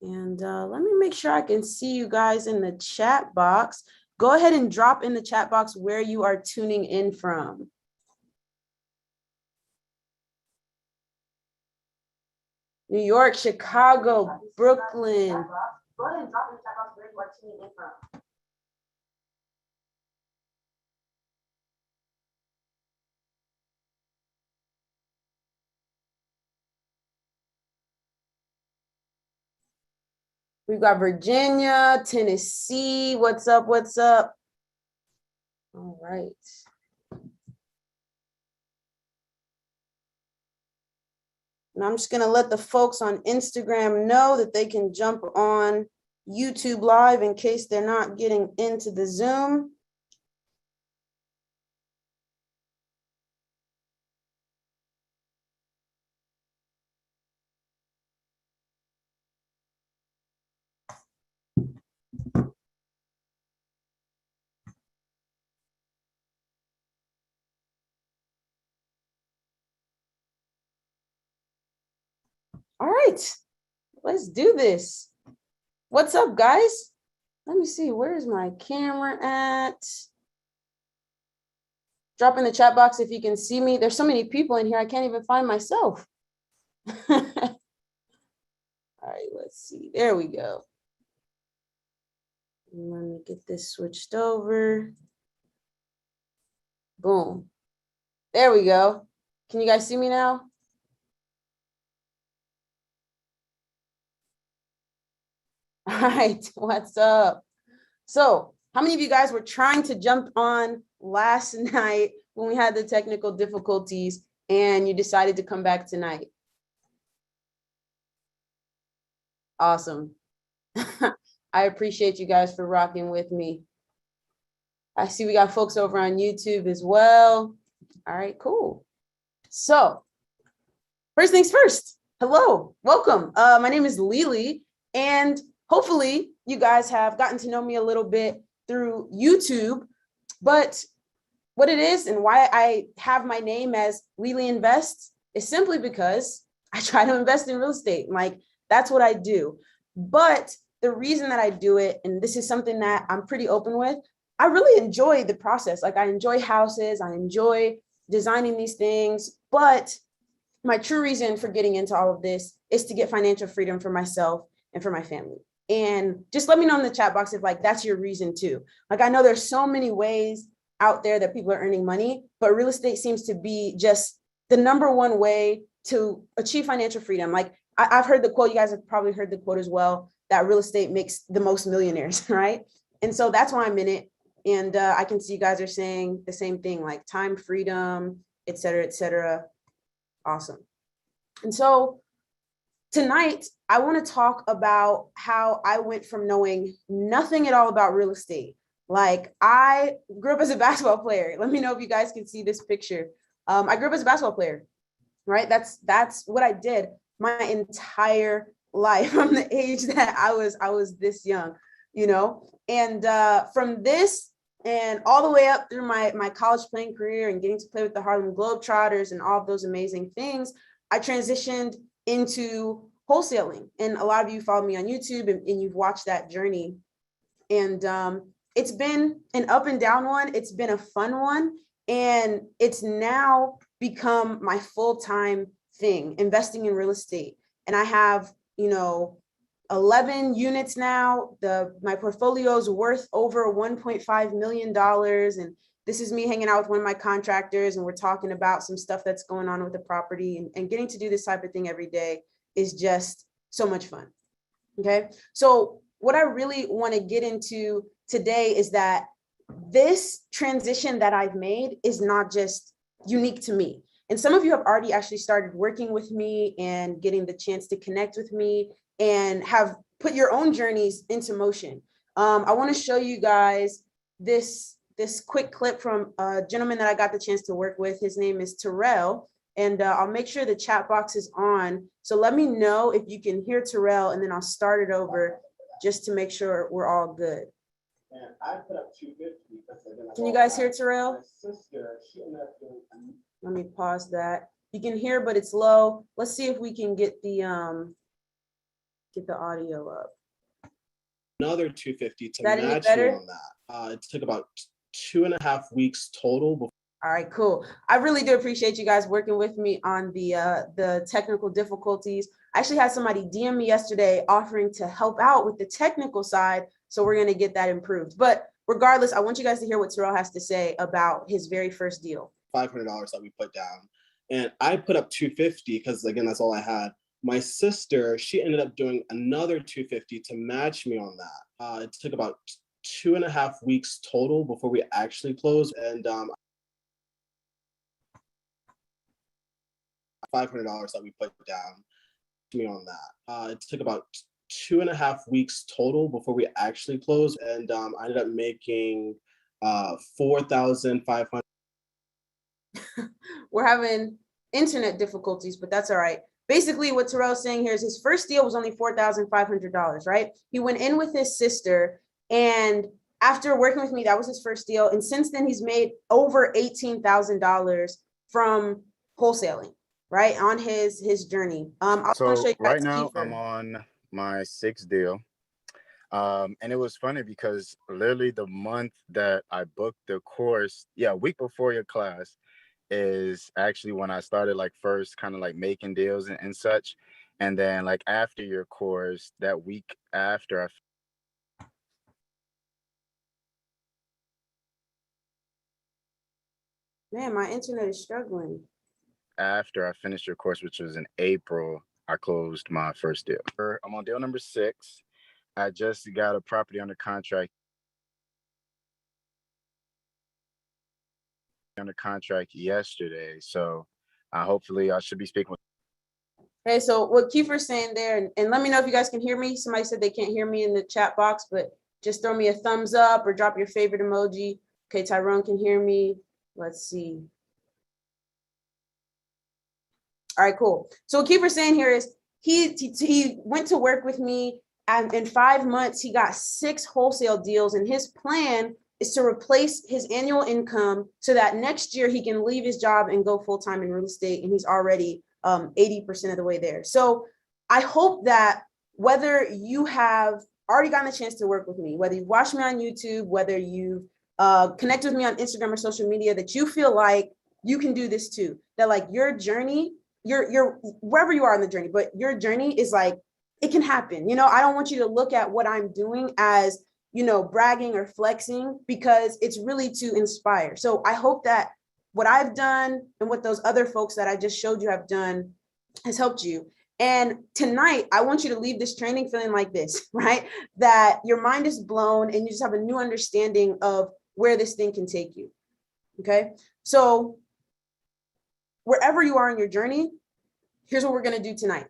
And let me make sure I can see you guys in the chat box. Go ahead and drop in the chat box where you are tuning in from. New York, Chicago, Brooklyn. Go ahead and drop in the chat box where you are tuning in from. We've got Virginia, Tennessee. What's up? What's up? All right. And I'm just going to let the folks on Instagram know that they can jump on YouTube Live in case they're not getting into the Zoom. All right, let's do this. What's up, guys? Let me see, where's my camera at? Drop in the chat box if you can see me. There's so many people in here, I can't even find myself. All right, let's see. There we go. Let me get this switched over. Boom. There we go. Can you guys see me now? All right, what's up? So, how many of you guys were trying to jump on last night when we had the technical difficulties and you decided to come back tonight? Awesome. I appreciate you guys for rocking with me. I see we got folks over on YouTube as well. All right, cool. So, first things first. Hello, welcome. My name is Lily, and hopefully you guys have gotten to know me a little bit through YouTube, but what it is and why I have my name as Lily Invests is simply because I try to invest in real estate. Like, that's what I do. But the reason that I do it, and this is something that I'm pretty open with, I really enjoy the process. Like, I enjoy houses, I enjoy designing these things, but my true reason for getting into all of this is to get financial freedom for myself and for my family. And just let me know in the chat box if like that's your reason too. Like, I know there's so many ways out there that people are earning money, but real estate seems to be just the number one way to achieve financial freedom. Like, I've heard the quote, you guys have probably heard the quote as well, that real estate makes the most millionaires, right? And so that's why I'm in it. And I can see you guys are saying the same thing, like time freedom, et cetera, et cetera. Awesome. And so tonight, I want to talk about how I went from knowing nothing at all about real estate. Like, I grew up as a basketball player. Let me know if you guys can see this picture. I grew up as a basketball player, right? That's what I did my entire life from the age that I was this young, you know? And from this and all the way up through my college playing career and getting to play with the Harlem Globetrotters and all of those amazing things, I transitioned into wholesaling. And a lot of you follow me on YouTube and you've watched that journey. And it's been an up and down one. It's been a fun one. And it's now become my full-time thing, investing in real estate. And I have, 11 units now. My portfolio is worth over $1.5 million. And this is me hanging out with one of my contractors, and we're talking about some stuff that's going on with the property, and getting to do this type of thing every day is just so much fun. Okay. So what I really want to get into today is that this transition that I've made is not just unique to me. And some of you have already actually started working with me and getting the chance to connect with me and have put your own journeys into motion. I want to show you guys this quick clip from a gentleman that I got the chance to work with. His name is Terrell, and I'll make sure the chat box is on. So let me know if you can hear Terrell, and then I'll start it over just to make sure we're all good. And I put up 250 because can you guys hear Terrell? Let me pause that. You can hear, but it's low. Let's see if we can get the get the audio up. Another 250 to That any match me better? on that. It took about 2.5 weeks total before. All right, cool. I really do appreciate you guys working with me on the technical difficulties. I actually had somebody DM me yesterday offering to help out with the technical side, so we're going to get that improved. But regardless, I want you guys to hear what Terrell has to say about his very first deal. $500 that we put down, and I put up 250 because again, that's all I had. My sister, she ended up doing another 250 to match me on that. It took about 2.5 weeks total before we actually closed, and $500 that we put down me on that. It took about 2.5 weeks total before we actually closed, and I ended up making 4,500. We're having internet difficulties, but that's all right. Basically, what Terrell's saying here is his first deal was only $4,500, right? He went in with his sister, and after working with me, that was his first deal. And since then, he's made over $18,000 from wholesaling, right, on his journey. I'll So show you right guys now Kiefer. I'm on my sixth deal. And it was funny because literally the month that I booked the course, a week before your class is actually when I started like first kind of like making deals and such. And then like after your course, that week after Man, my internet is struggling. after I finished your course, which was in April, I closed my first deal. I'm on deal number 6. I just got a property under contract yesterday. So hopefully I should be speaking with. Okay, so what Kiefer's saying there, and let me know if you guys can hear me. Somebody said they can't hear me in the chat box, but just throw me a thumbs up or drop your favorite emoji. Okay, Tyrone can hear me. Let's see. All right, cool. So what Kiefer's saying here is he went to work with me, and in 5 months, he got 6 wholesale deals, and his plan is to replace his annual income so that next year he can leave his job and go full-time in real estate, and he's already 80% of the way there. So I hope that whether you have already gotten a chance to work with me, whether you've watched me on YouTube, whether you've connected with me on Instagram or social media, that you feel like you can do this too, that like your journey, you're wherever you are in the journey, but your journey is like, it can happen. You know, I don't want you to look at what I'm doing as, you know, bragging or flexing, because it's really to inspire. So I hope that what I've done and what those other folks that I just showed you have done has helped you. And tonight, I want you to leave this training feeling like this, right? That your mind is blown and you just have a new understanding of where this thing can take you. Okay. So wherever you are in your journey, here's what we're going to do tonight.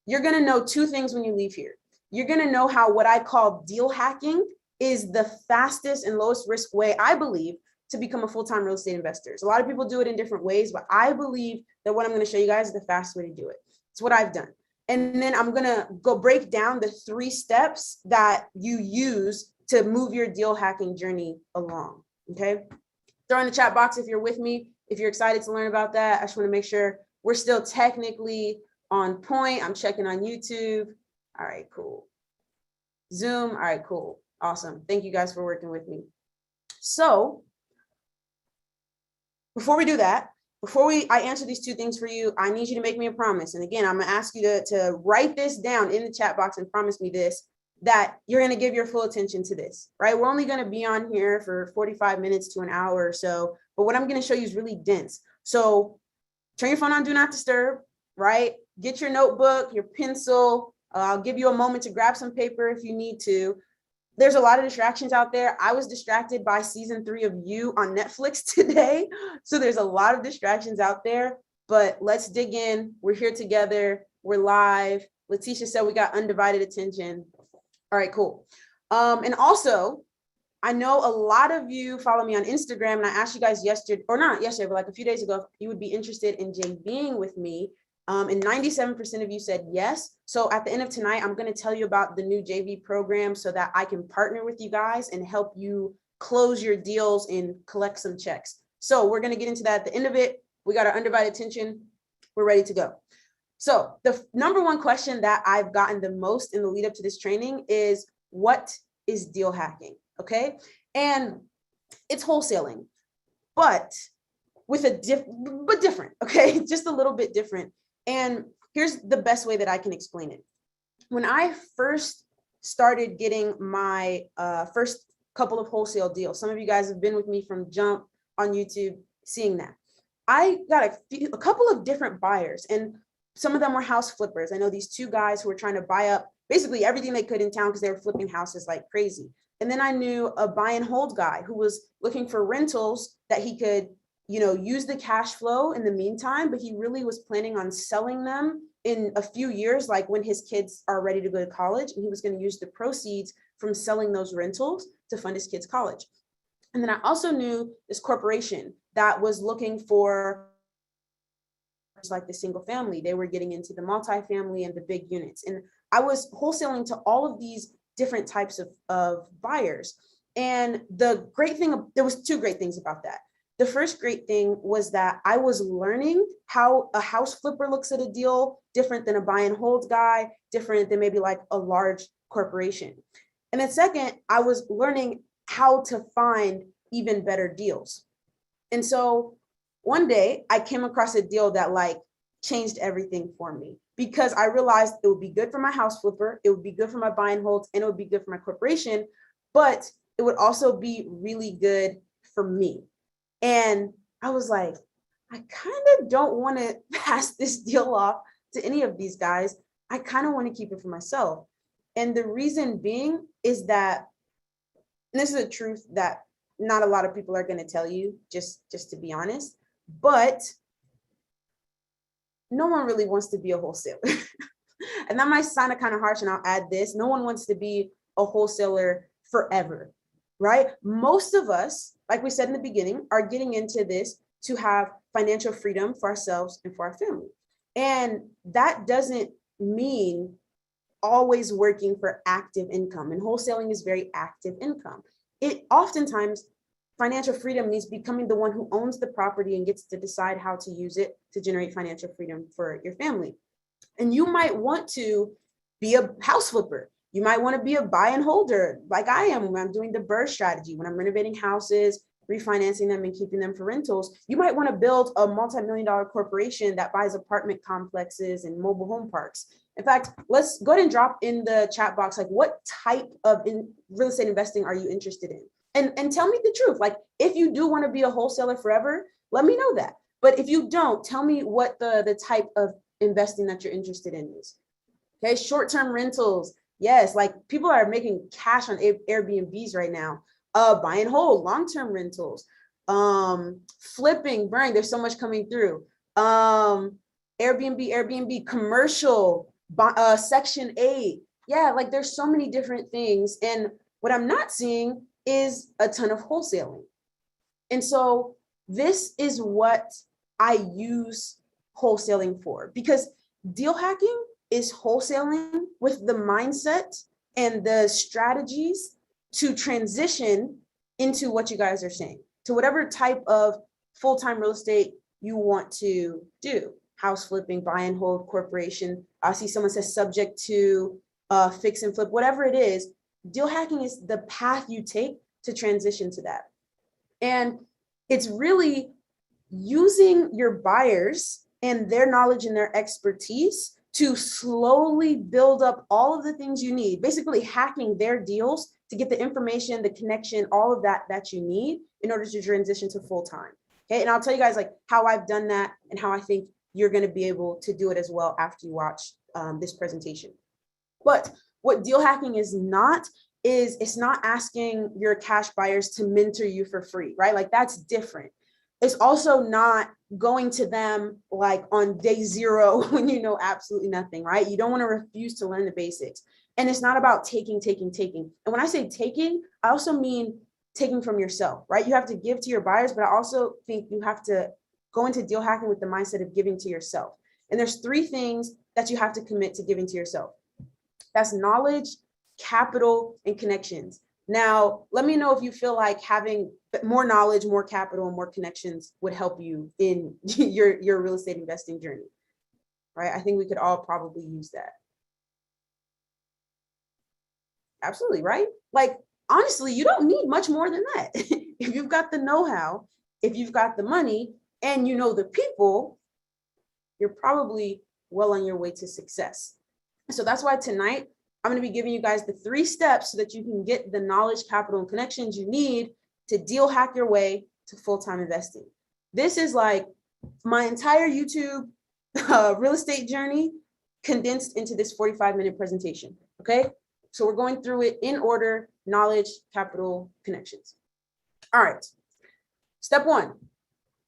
You're going to know 2 things when you leave here. You're going to know how what I call deal hacking is the fastest and lowest risk way, I believe, to become a full-time real estate investor. A lot of people do it in different ways, but I believe that what I'm going to show you guys is the fast way to do it. It's what I've done. And then I'm going to go break down the 3 steps that you use to move your deal hacking journey along. Okay. Throw in the chat box if you're with me, if you're excited to learn about that. I just want to make sure we're still technically on point. I'm checking on YouTube. All right, cool. Zoom. All right, cool. Awesome. Thank you guys for working with me. So before we do that, before I answer these 2 things for you, I need you to make me a promise. And again, I'm going to ask you to write this down in the chat box and promise me this, that you're going to give your full attention to this, right? We're only going to be on here for 45 minutes to an hour or so, but what I'm going to show you is really dense. So turn your phone on, do not disturb, right? Get your notebook, your pencil. I'll give you a moment to grab some paper if you need to. There's a lot of distractions out there. I was distracted by season 3 of You on Netflix today. So there's a lot of distractions out there, but let's dig in. We're here together. We're live. Letitia said we got undivided attention. All right, cool. And also, I know a lot of you follow me on Instagram, and I asked you guys yesterday, or not yesterday, but like a few days ago, if you would be interested in JVing with me. And 97% of you said yes. So at the end of tonight, I'm going to tell you about the new JV program so that I can partner with you guys and help you close your deals and collect some checks. So we're going to get into that at the end of it. We got our undivided attention. We're ready to go. So the number one question that I've gotten the most in the lead up to this training is, what is deal hacking? Okay. And it's wholesaling, but with a different, okay, just a little bit different. And here's the best way that I can explain it. When I first started getting my first couple of wholesale deals, some of you guys have been with me from jump on YouTube, seeing that. I got a couple of different buyers, and some of them were house flippers. I know these two guys who were trying to buy up basically everything they could in town because they were flipping houses like crazy. And then I knew a buy and hold guy who was looking for rentals that he could, use the cash flow in the meantime, but he really was planning on selling them in a few years, like when his kids are ready to go to college, and he was going to use the proceeds from selling those rentals to fund his kids' college. And then I also knew this corporation that was looking for like the single family. They were getting into the multifamily and the big units. And I was wholesaling to all of these different types of buyers. And the great thing, there was two great things about that. The first great thing was that I was learning how a house flipper looks at a deal different than a buy and hold guy, different than maybe like a large corporation. And then second, I was learning how to find even better deals. And so one day I came across a deal that like changed everything for me, because I realized it would be good for my house flipper, it would be good for my buy and holds, and it would be good for my corporation, but it would also be really good for me. And I was like, I kind of don't want to pass this deal off to any of these guys. I kind of want to keep it for myself. And the reason being is that, and this is a truth that not a lot of people are going to tell you, just to be honest, but no one really wants to be a wholesaler. And that might sound kind of harsh, and I'll add this: no one wants to be a wholesaler forever, right? Most of us, like we said in the beginning, are getting into this to have financial freedom for ourselves and for our family. And that doesn't mean always working for active income. And wholesaling is very active income. It oftentimes, financial freedom means becoming the one who owns the property and gets to decide how to use it to generate financial freedom for your family. And you might want to be a house flipper. You might want to be a buy and holder like I am when I'm doing the BRRRR strategy, when I'm renovating houses, refinancing them and keeping them for rentals. You might want to build a multi-million-dollar corporation that buys apartment complexes and mobile home parks. In fact, let's go ahead and drop in the chat box, like, what type of real estate investing are you interested in? And tell me the truth. Like, if you do want to be a wholesaler forever, let me know that. But if you don't, tell me what the type of investing that you're interested in is. Okay, short-term rentals. Yes, like people are making cash on Airbnbs right now. Buy and hold, long-term rentals, flipping, burning. There's so much coming through. Airbnb, commercial, Section 8. Yeah, like there's so many different things. And what I'm not seeing is a ton of wholesaling. And so this is what I use wholesaling for, because deal hacking is wholesaling with the mindset and the strategies to transition into what you guys are saying, to whatever type of full-time real estate you want to do. House flipping, buy and hold, corporation. I see someone says subject to fix and flip, whatever it is. Deal hacking is the path you take to transition to that. And it's really using your buyers and their knowledge and their expertise to slowly build up all of the things you need, basically hacking their deals to get the information, the connection, all of that you need in order to transition to full-time. Okay, and I'll tell you guys like how I've done that and how I think you're going to be able to do it as well after you watch this presentation. But what deal hacking is not, is it's not asking your cash buyers to mentor you for free, right? Like that's different. It's also not going to them like on day zero when you know absolutely nothing, right? You don't want to refuse to learn the basics. And it's not about taking. And when I say taking, I also mean taking from yourself, right? You have to give to your buyers, but I also think you have to go into deal hacking with the mindset of giving to yourself. And there's three things that you have to commit to giving to yourself. That's knowledge, capital, and connections. Now, let me know if you feel like having more knowledge, more capital, and more connections would help you in your real estate investing journey. right? I think we could all probably use that. Absolutely, right? Like, honestly, you don't need much more than that. If you've got the know-how, if you've got the money, and you know the people, you're probably well on your way to success. So that's why tonight I'm going to be giving you guys the 3 steps so that you can get the knowledge, capital, and connections you need to deal hack your way to full-time investing. This is like my entire YouTube real estate journey condensed into this 45-minute presentation. Okay, so we're going through it in order: knowledge, capital, connections. All right. Step 1,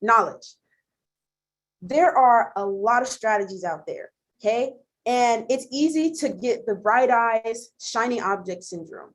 knowledge. There are a lot of strategies out there, okay? And it's easy to get the bright eyes, shiny object syndrome.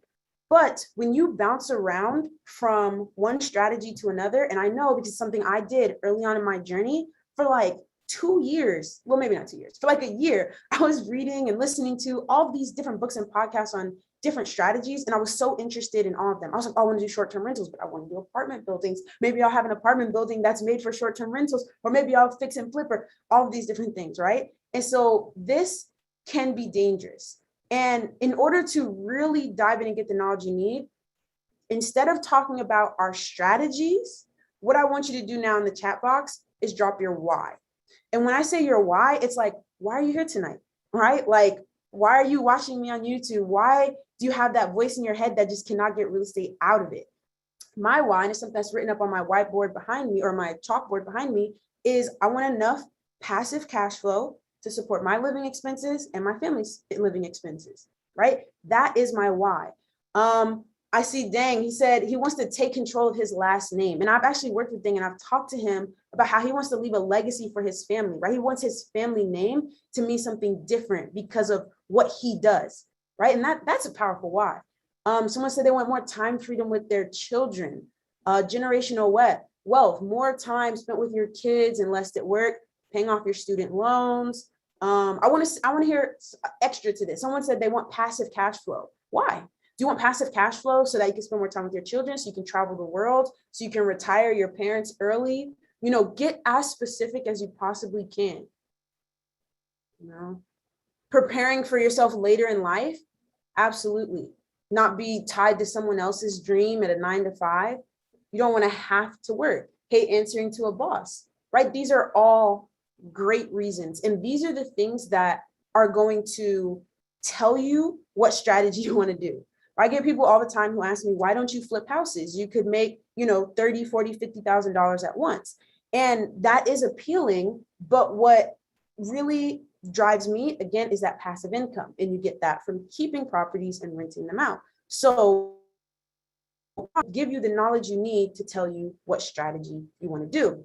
But when you bounce around from one strategy to another, and I know because it's something I did early on in my journey for like 2 years, well, maybe not 2 years, for like a year, I was reading and listening to all these different books and podcasts on different strategies. And I was so interested in all of them. I was like, I want to do short-term rentals, but I want to do apartment buildings. Maybe I'll have an apartment building that's made for short-term rentals, or maybe I'll fix and flip, or all of these different things, right? And so this can be dangerous. And in order to really dive in and get the knowledge you need, instead of talking about our strategies, what I want you to do now in the chat box is drop your why. And when I say your why, it's like, why are you here tonight? Right? Like, why are you watching me on YouTube? Why do you have that voice in your head that just cannot get real estate out of it? My why, and it's something that's written up on my whiteboard behind me, or my chalkboard behind me, is I want enough passive cash flow to support my living expenses and my family's living expenses, right? That is my why. I see Dang, he said he wants to take control of his last name. And I've actually worked with Dang, and I've talked to him about how he wants to leave a legacy for his family, right? He wants his family name to mean something different because of what he does, right? And that's a powerful why. Someone said they want more time freedom with their children, generational wealth, more time spent with your kids and less at work, paying off your student loans. I want to hear extra to this. Someone said they want passive cash flow. Why? Do you want passive cash flow so that you can spend more time with your children, so you can travel the world, so you can retire your parents early? You know, get as specific as you possibly can. You know, preparing for yourself later in life, absolutely. Not be tied to someone else's dream at a 9 to 5. You don't want to have to work. Hate answering to a boss, right? These are all great reasons. And these are the things that are going to tell you what strategy you want to do. I get people all the time who ask me, why don't you flip houses? You could make, you know, $30,000, $40,000, $50,000 at once. And that is appealing. But what really drives me, again, is that passive income. And you get that from keeping properties and renting them out. So I'll give you the knowledge you need to tell you what strategy you want to do.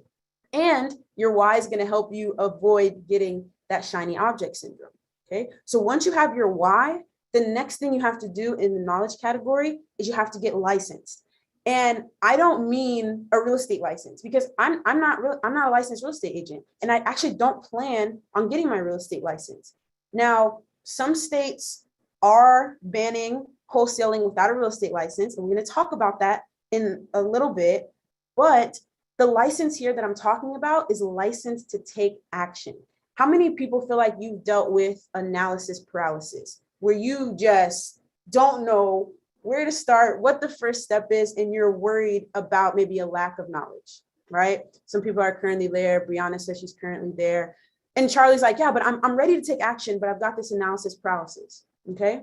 And your why is going to help you avoid getting that shiny object syndrome. Okay. So once you have your why, the next thing you have to do in the knowledge category is you have to get licensed. And I don't mean a real estate license, because I'm not a licensed real estate agent. And I actually don't plan on getting my real estate license. Now, some states are banning wholesaling without a real estate license. And we're going to talk about that in a little bit. But the license here that I'm talking about is a license to take action. How many people feel like you've dealt with analysis paralysis, where you just don't know where to start, what the first step is, and you're worried about maybe a lack of knowledge, right? Some people are currently there. Brianna says she's currently there. And Charlie's like, yeah, but I'm ready to take action, but I've got this analysis paralysis, okay?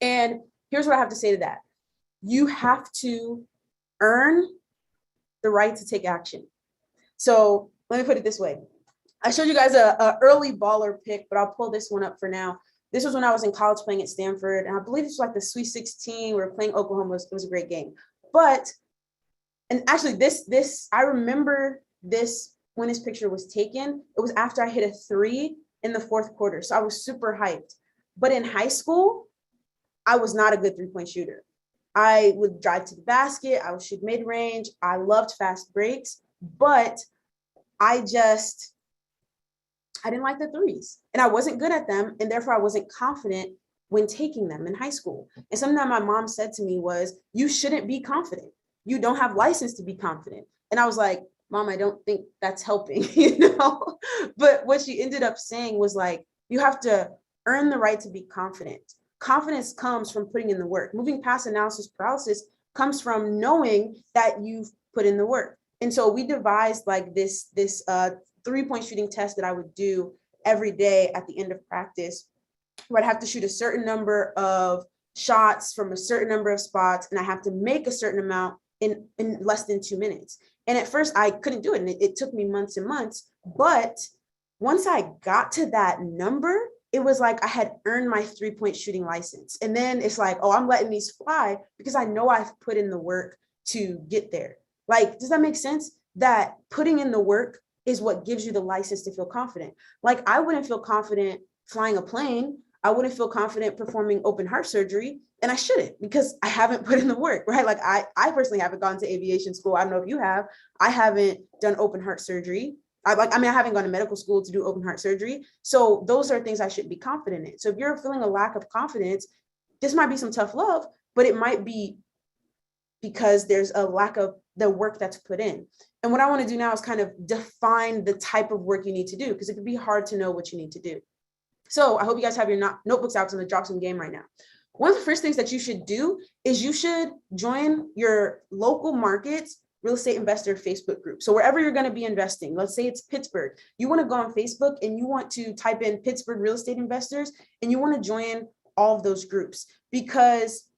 And here's what I have to say to that. You have to earn the right to take action. So let me put it this way. I showed you guys a early baller pick, but I'll pull this one up for now. This was when I was in college playing at Stanford, and I believe this was like the Sweet 16. We were playing Oklahoma. It was a great game. But, and actually this, I remember this when this picture was taken. It was after I hit a 3 in the 4th quarter. So I was super hyped. But in high school, I was not a good 3-point shooter. I would drive to the basket. I would shoot mid-range. I loved fast breaks, but I didn't like the threes, and I wasn't good at them. And therefore I wasn't confident when taking them in high school. And something that my mom said to me was, you shouldn't be confident. You don't have license to be confident. And I was like, Mom, I don't think that's helping, you know? But what she ended up saying was like, you have to earn the right to be confident. Confidence comes from putting in the work. Moving past analysis paralysis comes from knowing that you've put in the work. And so we devised like this 3-point shooting test that I would do every day at the end of practice, where I'd have to shoot a certain number of shots from a certain number of spots, and I have to make a certain amount in less than 2 minutes. And at first I couldn't do it, and it took me months and months. But once I got to that number, it was like I had earned my 3-point shooting license. And then it's like, oh, I'm letting these fly because I know I've put in the work to get there. Like, does that make sense? That putting in the work is what gives you the license to feel confident. Like, I wouldn't feel confident flying a plane. I wouldn't feel confident performing open heart surgery, and I shouldn't, because I haven't put in the work, right? Like I personally haven't gone to aviation school. I don't know if you have. I haven't done open heart surgery. I haven't gone to medical school to do open heart surgery. So those are things I should be confident in. So if you're feeling a lack of confidence, this might be some tough love, but it might be because there's a lack of the work that's put in. And what I want to do now is kind of define the type of work you need to do, because it can be hard to know what you need to do. So I hope you guys have your notebooks out, because I'm gonna drop some game right now. One of the first things that you should do is you should join your local market's real estate investor Facebook group. So wherever you're gonna be investing, let's say it's Pittsburgh, you wanna go on Facebook and you want to type in Pittsburgh real estate investors, and you wanna join all of those groups, because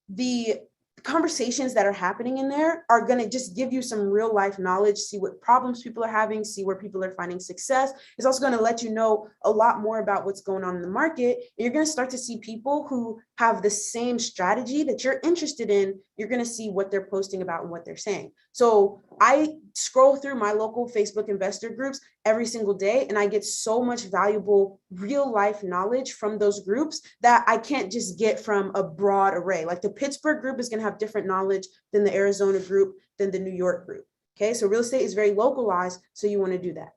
the conversations that are happening in there are going to just give you some real life knowledge, see what problems people are having, see where people are finding success. It's also going to let you know a lot more about what's going on in the market. And you're going to start to see people who have the same strategy that you're interested in. You're going to see what they're posting about and what they're saying. So I scroll through my local Facebook investor groups every single day, and I get so much valuable real life knowledge from those groups that I can't just get from a broad array. Like the Pittsburgh group is going to have different knowledge than the Arizona group, than the New York group. Okay, so real estate is very localized, so you want to do that.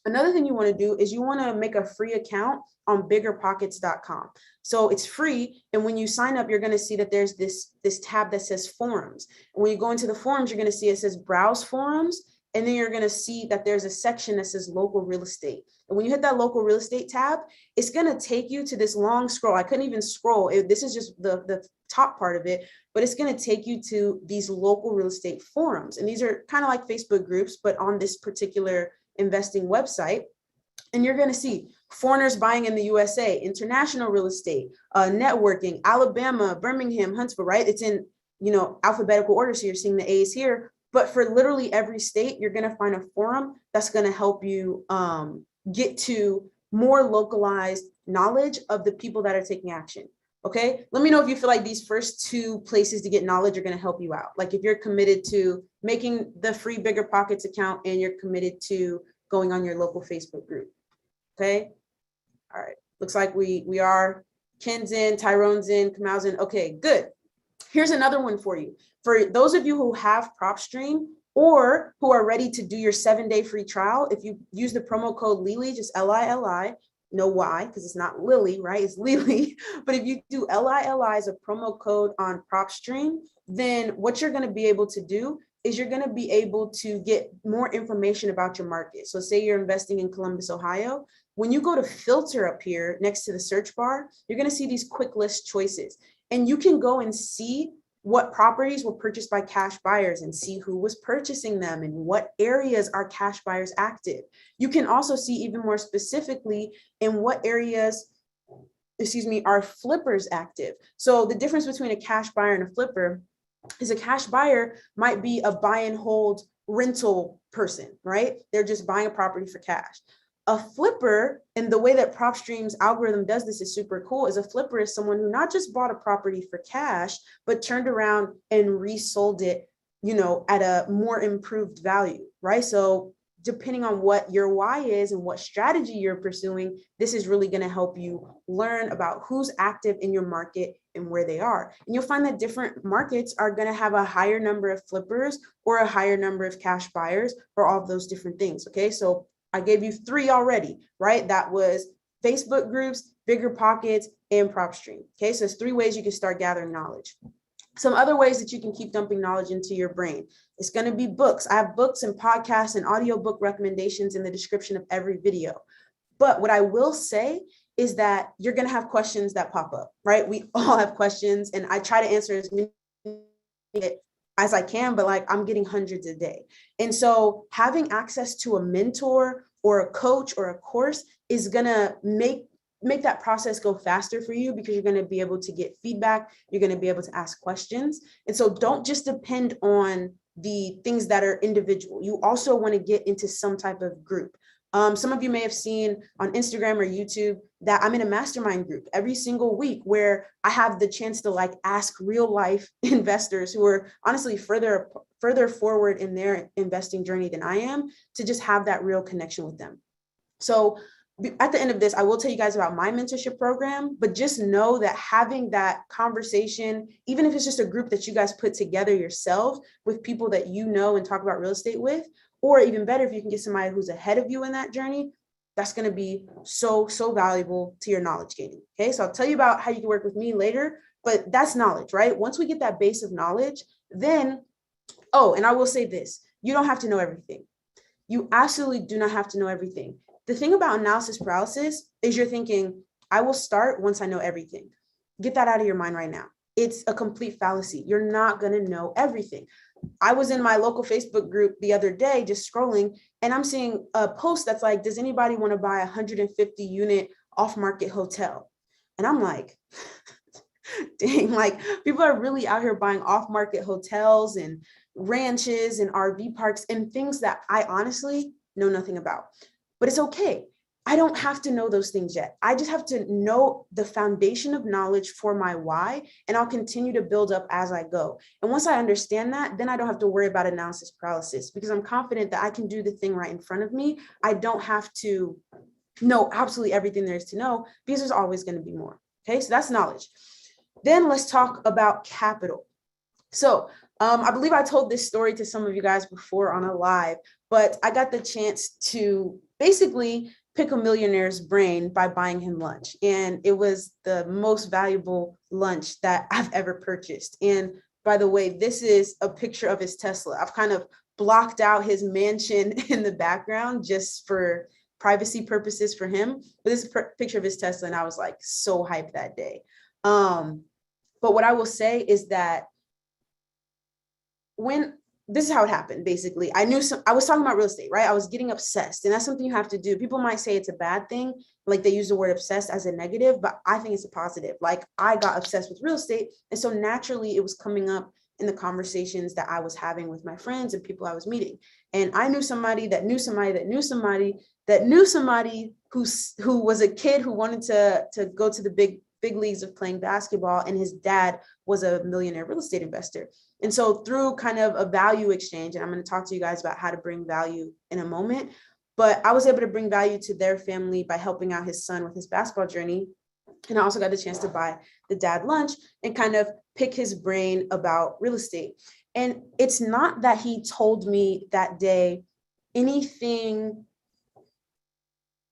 Another thing you want to do is you want to make a free account on biggerpockets.com. So it's free, and when you sign up, you're going to see that there's this tab that says forums. And when you go into the forums, you're going to see it says browse forums, and then you're going to see that there's a section that says local real estate. And when you hit that local real estate tab, it's going to take you to this long scroll. I couldn't even scroll. This is just the top part of it, but it's going to take you to these local real estate forums. And these are kind of like Facebook groups, but on this particular investing website. And you're going to see foreigners buying in the USA, international real estate, networking, Alabama, Birmingham, Huntsville, right? It's in, alphabetical order. So you're seeing the A's here, but for literally every state, you're going to find a forum that's going to help you get to more localized knowledge of the people that are taking action. Okay, let me know if you feel like these first two places to get knowledge are going to help you out. Like if you're committed to making the free Bigger Pockets account and you're committed to going on your local Facebook group. Okay, all right, looks like we are. Ken's in, Tyrone's in, Kamal's in. Okay, good. Here's another one for you. For those of you who have PropStream or who are ready to do your 7-day free trial, if you use the promo code Lily, just Lili, know why, because it's not Lily, right? It's Lily. But if you do Lili as a promo code on PropStream, then what you're going to be able to do is you're going to be able to get more information about your market. So say you're investing in Columbus, Ohio. When you go to filter up here next to the search bar, you're going to see these quick list choices. And you can go and see what properties were purchased by cash buyers and see who was purchasing them and what areas are cash buyers active. You can also see even more specifically in what areas, are flippers active. So the difference between a cash buyer and a flipper is a cash buyer might be a buy and hold rental person, right? They're just buying a property for cash. A flipper, and the way that PropStream's algorithm does this is super cool, is a flipper is someone who not just bought a property for cash, but turned around and resold it, at a more improved value, right? So depending on what your why is and what strategy you're pursuing, this is really going to help you learn about who's active in your market and where they are. And you'll find that different markets are going to have a higher number of flippers or a higher number of cash buyers or all of those different things. Okay, so I gave you 3 already, right? That was Facebook groups, Bigger Pockets, and PropStream. Okay, so it's 3 ways you can start gathering knowledge. Some other ways that you can keep dumping knowledge into your brain. It's going to be books. I have books and podcasts and audiobook recommendations in the description of every video. But what I will say is that you're going to have questions that pop up, right? We all have questions, and I try to answer as many as I can, but like I'm getting hundreds a day. And so having access to a mentor or a coach or a course is going to make that process go faster for you, because you're going to be able to get feedback. You're going to be able to ask questions. And so don't just depend on the things that are individual. You also want to get into some type of group. Some of you may have seen on Instagram or YouTube that I'm in a mastermind group every single week, where I have the chance to like ask real life investors who are honestly further forward in their investing journey than I am, to just have that real connection with them. So at the end of this, I will tell you guys about my mentorship program, but just know that having that conversation, even if it's just a group that you guys put together yourself with people that you know and talk about real estate with, or even better, if you can get somebody who's ahead of you in that journey, that's going to be so valuable to your knowledge gaining. Okay, so I'll tell you about how you can work with me later, but that's knowledge, right? Once we get that base of knowledge, then, oh, and I will say this, you don't have to know everything. You absolutely do not have to know everything. The thing about analysis paralysis is you're thinking, I will start once I know everything. Get that out of your mind right now. It's a complete fallacy. You're not going to know everything. I was in my local Facebook group the other day, just scrolling, and I'm seeing a post that's like, does anybody want to buy a 150 unit off-market hotel? And I'm like, dang, like people are really out here buying off-market hotels and ranches and RV parks and things that I honestly know nothing about. But it's okay. I don't have to know those things yet. I just have to know the foundation of knowledge for my why, and I'll continue to build up as I go. And once I understand that, then I don't have to worry about analysis paralysis, because I'm confident that I can do the thing right in front of me. I don't have to know absolutely everything there is to know, because there's always going to be more. Okay, so that's knowledge. Then let's talk about capital. So I believe I told this story to some of you guys before on a live, but I got the chance to basically pick a millionaire's brain by buying him lunch. And it was the most valuable lunch that I've ever purchased. And by the way, this is a picture of his Tesla. I've kind of blocked out his mansion in the background just for privacy purposes for him. But this is a picture of his Tesla, and I was like so hyped that day. But what I will say is that when this is how it happened, basically, I was talking about real estate, right? I was getting obsessed, and that's something you have to do. People might say it's a bad thing, like they use the word obsessed as a negative, but I think it's a positive. Like I got obsessed with real estate, and so naturally it was coming up in the conversations that I was having with my friends and people I was meeting. And I knew somebody that knew somebody that knew somebody that knew somebody who was a kid who wanted to go to the big leagues of playing basketball, and his dad was a millionaire real estate investor. And so through kind of a value exchange, and I'm going to talk to you guys about how to bring value in a moment, but I was able to bring value to their family by helping out his son with his basketball journey. And I also got the chance to buy the dad lunch and kind of pick his brain about real estate. And it's not that he told me that day anything,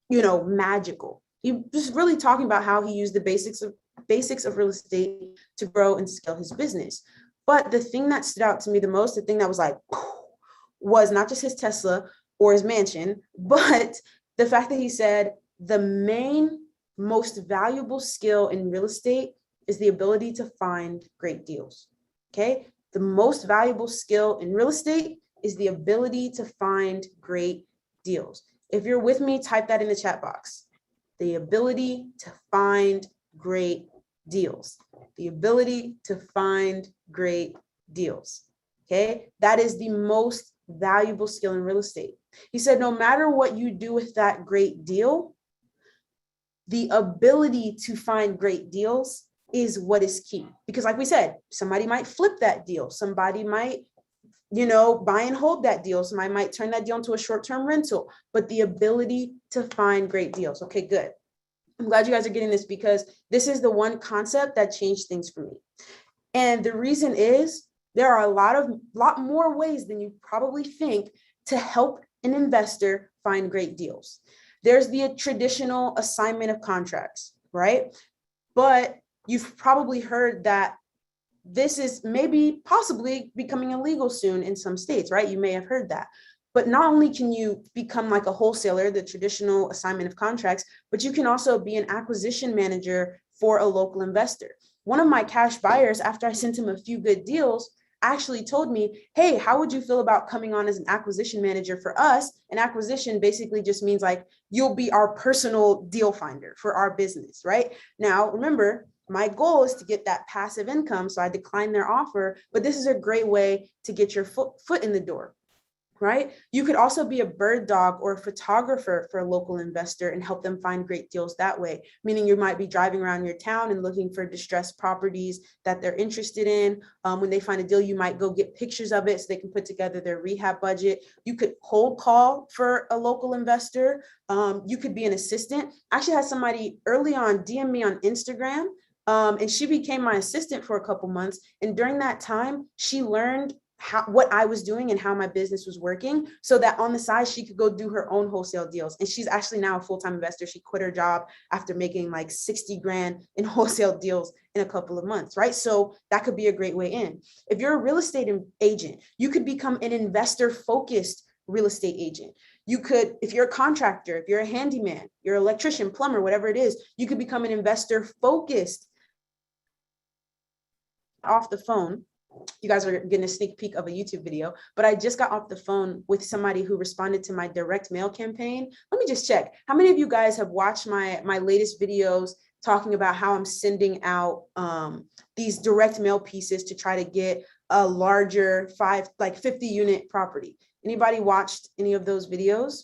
magical. He was really talking about how he used the basics of real estate to grow and scale his business. But the thing that stood out to me the most, the thing that was like, was not just his Tesla or his mansion, but the fact that he said the most valuable skill in real estate is the ability to find great deals. Okay. The most valuable skill in real estate is the ability to find great deals. If you're with me, type that in the chat box. The ability to find great deals. The ability to find great deals. Okay. That is the most valuable skill in real estate. He said, no matter what you do with that great deal, the ability to find great deals is what is key. Because like we said, somebody might flip that deal. Somebody might, buy and hold that deal. Somebody might turn that deal into a short-term rental, but the ability to find great deals. Okay, good. I'm glad you guys are getting this, because this is the one concept that changed things for me. And the reason is there are a lot more ways than you probably think to help an investor find great deals. There's the traditional assignment of contracts, right? But you've probably heard that this is maybe possibly becoming illegal soon in some states, right? You may have heard that. But not only can you become like a wholesaler, the traditional assignment of contracts, but you can also be an acquisition manager for a local investor. One of my cash buyers, after I sent him a few good deals, actually told me, hey, how would you feel about coming on as an acquisition manager for us? And acquisition basically just means like you'll be our personal deal finder for our business, right? Now, remember, my goal is to get that passive income. So I declined their offer, but this is a great way to get your foot in the door, right? You could also be a bird dog or a photographer for a local investor and help them find great deals that way. Meaning you might be driving around your town and looking for distressed properties that they're interested in. When they find a deal, you might go get pictures of it so they can put together their rehab budget. You could cold call for a local investor. You could be an assistant. I actually had somebody early on DM me on Instagram, and she became my assistant for a couple months. And during that time, she learned what I was doing and how my business was working, so that on the side she could go do her own wholesale deals. And she's actually now a full-time investor. She quit her job after making like 60 grand in wholesale deals in a couple of months, right? So that could be a great way in. If you're a real estate agent, you could become an investor focused real estate agent. You could, if you're a contractor, if you're a handyman, you're an electrician, plumber, whatever it is, you could become an investor focused. Off the phone, you guys are getting a sneak peek of a YouTube video, but I just got off the phone with somebody who responded to my direct mail campaign. Let me just check. How many of you guys have watched my latest videos talking about how I'm sending out these direct mail pieces to try to get a larger 50 unit property? Anybody watched any of those videos?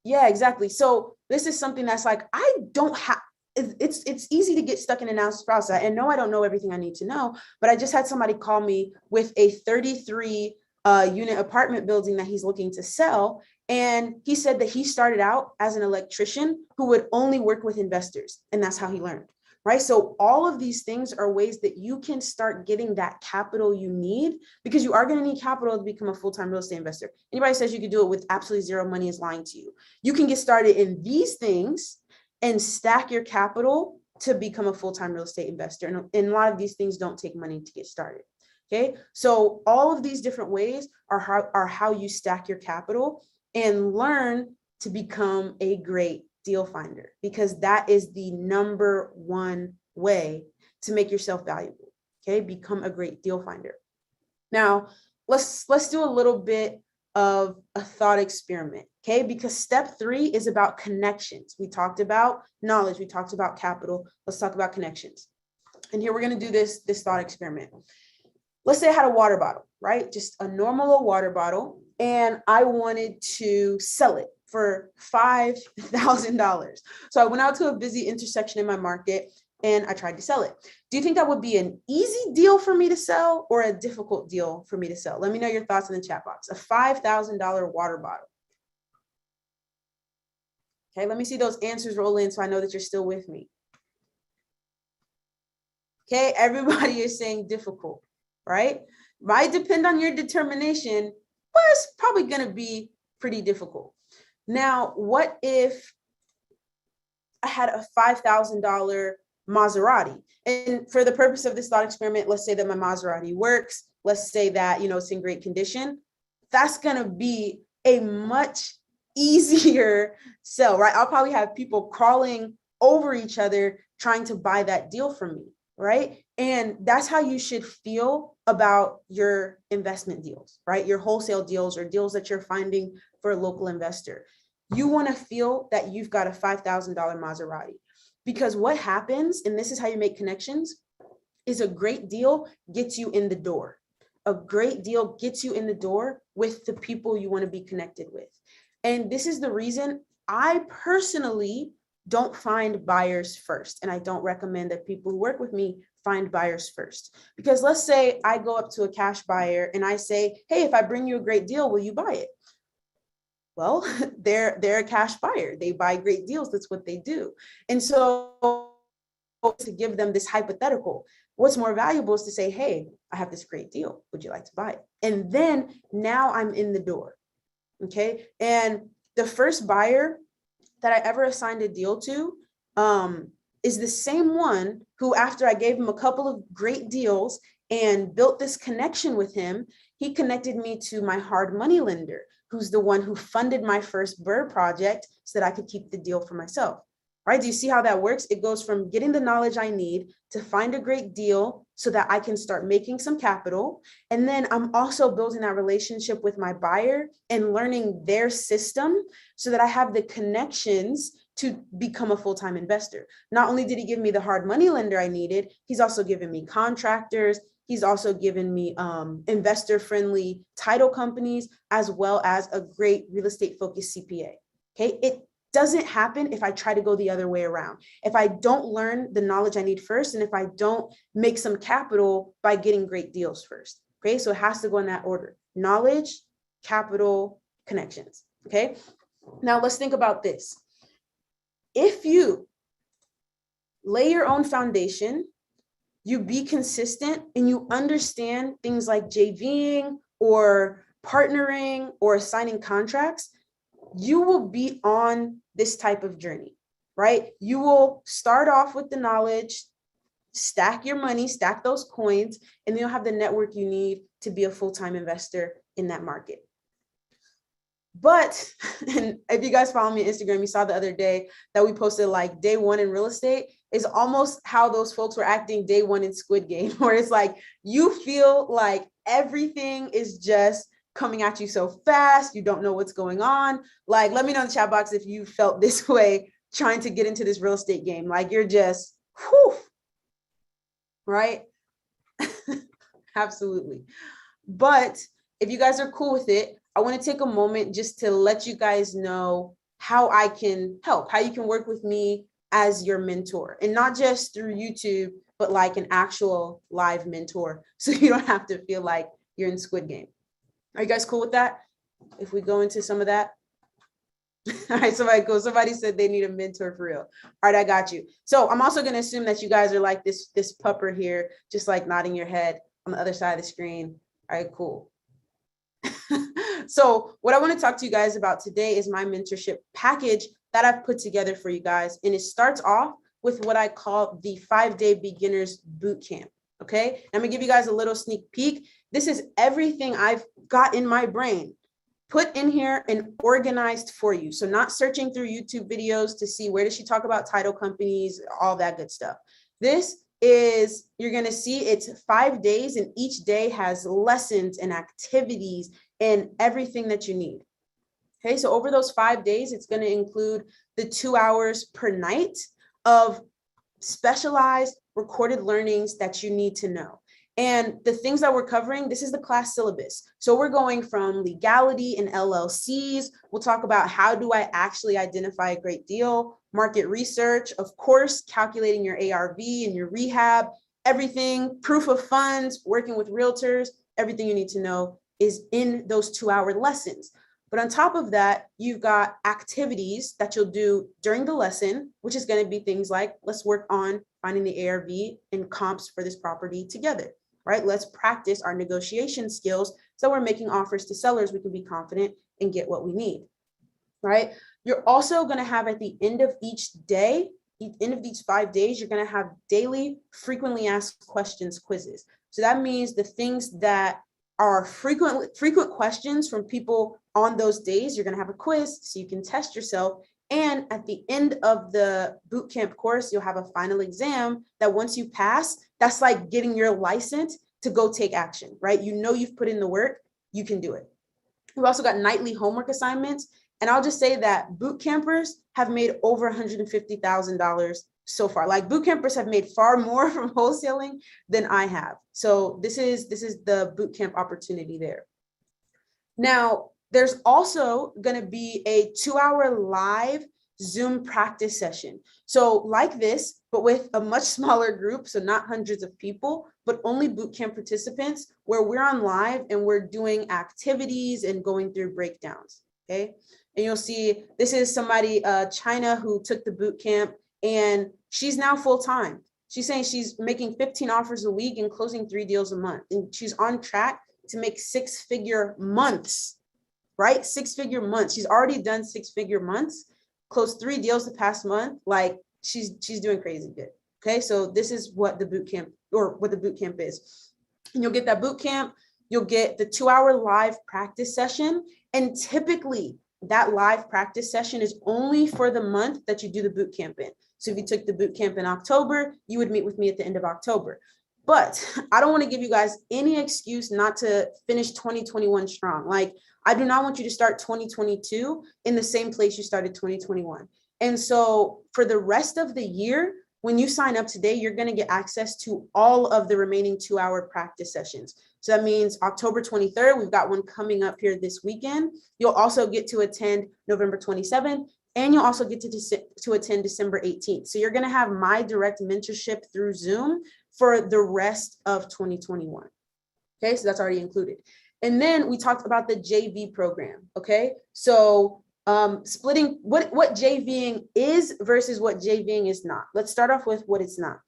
Yeah, exactly. So this is something that's like, I don't have, it's easy to get stuck in an analysis process. And no, I don't know everything I need to know, but I just had somebody call me with a 33 unit apartment building that he's looking to sell. And he said that he started out as an electrician who would only work with investors. And that's how he learned, right? So all of these things are ways that you can start getting that capital you need, because you are going to need capital to become a full-time real estate investor. Anybody says you could do it with absolutely zero money is lying to you. You can get started in these things and stack your capital to become a full-time real estate investor. And a lot of these things don't take money to get started. Okay. So all of these different ways are how you stack your capital and learn to become a great deal finder, because that is the number one way to make yourself valuable. Okay. Become a great deal finder. Now let's do a little bit of a thought experiment, okay? Because step 3 is about connections. We talked about knowledge, we talked about capital. Let's talk about connections. And here we're going to do this thought experiment. Let's say I had a water bottle, right? Just a normal water bottle, and I wanted to sell it for $5,000. So I went out to a busy intersection in my market and I tried to sell it. Do you think that would be an easy deal for me to sell or a difficult deal for me to sell? Let me know your thoughts in the chat box. A $5,000 water bottle. Okay, let me see those answers roll in so I know that you're still with me. Okay, everybody is saying difficult, right? Might depend on your determination, but it's probably going to be pretty difficult. Now, what if I had a $5,000 Maserati? And for the purpose of this thought experiment, let's say that my Maserati works. Let's say that, it's in great condition. That's going to be a much easier sell, right? I'll probably have people crawling over each other trying to buy that deal from me, right? And that's how you should feel about your investment deals, right? Your wholesale deals or deals that you're finding for a local investor. You want to feel that you've got a $5,000 Maserati, because what happens, and this is how you make connections, is a great deal gets you in the door. A great deal gets you in the door with the people you want to be connected with. And this is the reason I personally don't find buyers first. And I don't recommend that people who work with me find buyers first. Because let's say I go up to a cash buyer and I say, hey, if I bring you a great deal, will you buy it? Well, they're a cash buyer. They buy great deals. That's what they do. And so to give them this hypothetical, what's more valuable is to say, hey, I have this great deal. Would you like to buy it? And then now I'm in the door. Okay. And the first buyer that I ever assigned a deal to, is the same one who, after I gave him a couple of great deals and built this connection with him, he connected me to my hard money lender, who's the one who funded my first bird project so that I could keep the deal for myself. Right? Do you see how that works? It goes from getting the knowledge I need to find a great deal so that I can start making some capital. And then I'm also building that relationship with my buyer and learning their system so that I have the connections to become a full-time investor. Not only did he give me the hard money lender I needed, he's also given me contractors. He's also given me investor-friendly title companies, as well as a great real estate focused CPA. Okay, it doesn't happen if I try to go the other way around. If I don't learn the knowledge I need first, and if I don't make some capital by getting great deals first. Okay, so it has to go in that order: knowledge, capital, connections. Okay, now let's think about this. If you lay your own foundation, you be consistent, and you understand things like JVing or partnering or signing contracts, you will be on this type of journey, right? You will start off with the knowledge, stack your money, stack those coins, and then you'll have the network you need to be a full-time investor in that market. But, and if you guys follow me on Instagram, you saw the other day that we posted like day one in real estate is almost how those folks were acting day one in Squid Game, where it's like, you feel like everything is just coming at you so fast, you don't know what's going on. Like, let me know in the chat box if you felt this way trying to get into this real estate game. Like, you're just, whew, right? Absolutely. But if you guys are cool with it, I want to take a moment just to let you guys know how I can help, how you can work with me as your mentor, and not just through YouTube, but like an actual live mentor. So you don't have to feel like you're in Squid Game. Are you guys cool with that? If we go into some of that? All right, somebody cool. Somebody said they need a mentor for real. All right, I got you. So I'm also going to assume that you guys are like this pupper here, just like nodding your head on the other side of the screen. All right, cool. So what I want to talk to you guys about today is my mentorship package that I've put together for you guys. And it starts off with what I call the 5-day beginners boot camp. Okay, I'm gonna give you guys a little sneak peek. This is everything I've got in my brain put in here and organized for you. So not searching through YouTube videos to see where does she talk about title companies, all that good stuff. This is, you're going to see it's 5 days, and each day has lessons and activities and everything that you need. Okay, so over those 5 days, it's going to include the 2 hours per night of specialized recorded learnings that you need to know. And the things that we're covering, this is the class syllabus. So we're going from legality and LLCs. We'll talk about how do I actually identify a great deal, market research, of course, calculating your ARV and your rehab, everything, proof of funds, working with realtors, everything you need to know is in those 2-hour lessons. But on top of that, you've got activities that you'll do during the lesson, which is going to be things like, let's work on finding the ARV and comps for this property together, right? Let's practice our negotiation skills so we're making offers to sellers, we can be confident and get what we need, right? You're also going to have at the end of each day, end of these 5 days, you're going to have daily frequently asked questions quizzes. So that means the things that are frequent questions from people on those days, you're going to have a quiz so you can test yourself. And at the end of the bootcamp course, you'll have a final exam that once you pass, that's like getting your license to go take action, right? You know you've put in the work, you can do it. We've also got nightly homework assignments. And I'll just say that boot campers have made over $150,000 so far. Like boot campers have made far more from wholesaling than I have. So this is the boot camp opportunity there. Now, there's also going to be a 2-hour live Zoom practice session. So like this, but with a much smaller group, so not hundreds of people, but only bootcamp participants, where we're on live and we're doing activities and going through breakdowns, okay? And you'll see this is somebody, China, who took the bootcamp, and she's now full-time. She's saying she's making 15 offers a week and closing 3 deals a month. And she's on track to make 6-figure months, right? 6-figure months. She's already done 6-figure months, closed 3 deals the past month. Like, she's doing crazy good. Okay, so this is what the boot camp is. And you'll get that boot camp, you'll get the 2-hour live practice session. And typically that live practice session is only for the month that you do the boot camp in. So if you took the boot camp in October, you would meet with me at the end of October. But I don't want to give you guys any excuse not to finish 2021 strong. Like, I do not want you to start 2022 in the same place you started 2021. And so for the rest of the year, when you sign up today, you're going to get access to all of the remaining 2-hour practice sessions. So that means October 23rd, we've got one coming up here this weekend. You'll also get to attend November 27th, and you'll also get to attend December 18th. So you're going to have my direct mentorship through Zoom for the rest of 2021. Okay, so that's already included. And then we talked about the JV program. Okay, so splitting what JVing is versus what JVing is not. Let's start off with what it's not.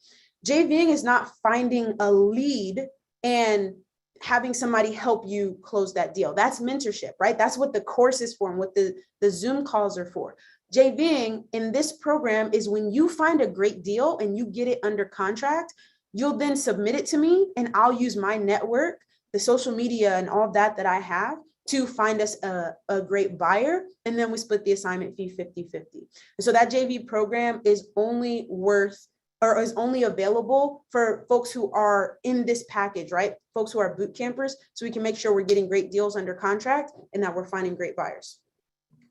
JVing is not finding a lead and having somebody help you close that deal. That's mentorship, right? That's what the course is for and what the Zoom calls are for. JVing in this program is when you find a great deal and you get it under contract, you'll then submit it to me and I'll use my network, the social media and all that I have to find us a great buyer. And then we split the assignment fee 50-50. And so that JV program is only available for folks who are in this package, right? Folks who are boot campers, so we can make sure we're getting great deals under contract and that we're finding great buyers.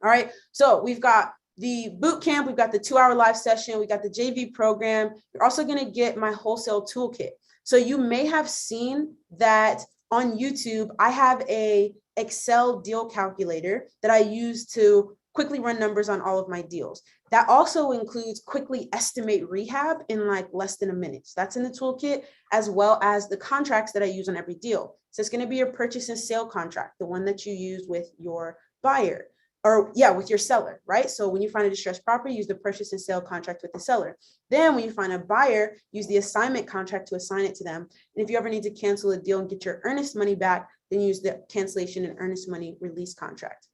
All right, so we've got the boot camp, we've got the 2-hour live session, we got the JV program. You're also gonna get my wholesale toolkit. So you may have seen that on YouTube, I have a Excel deal calculator that I use to quickly run numbers on all of my deals. That also includes quickly estimate rehab in like less than a minute. So that's in the toolkit, as well as the contracts that I use on every deal. So it's going to be your purchase and sale contract, the one that you use with your buyer, or with your seller, right? So when you find a distressed property, use the purchase and sale contract with the seller. Then when you find a buyer, use the assignment contract to assign it to them. And if you ever need to cancel a deal and get your earnest money back, then use the cancellation and earnest money release contract.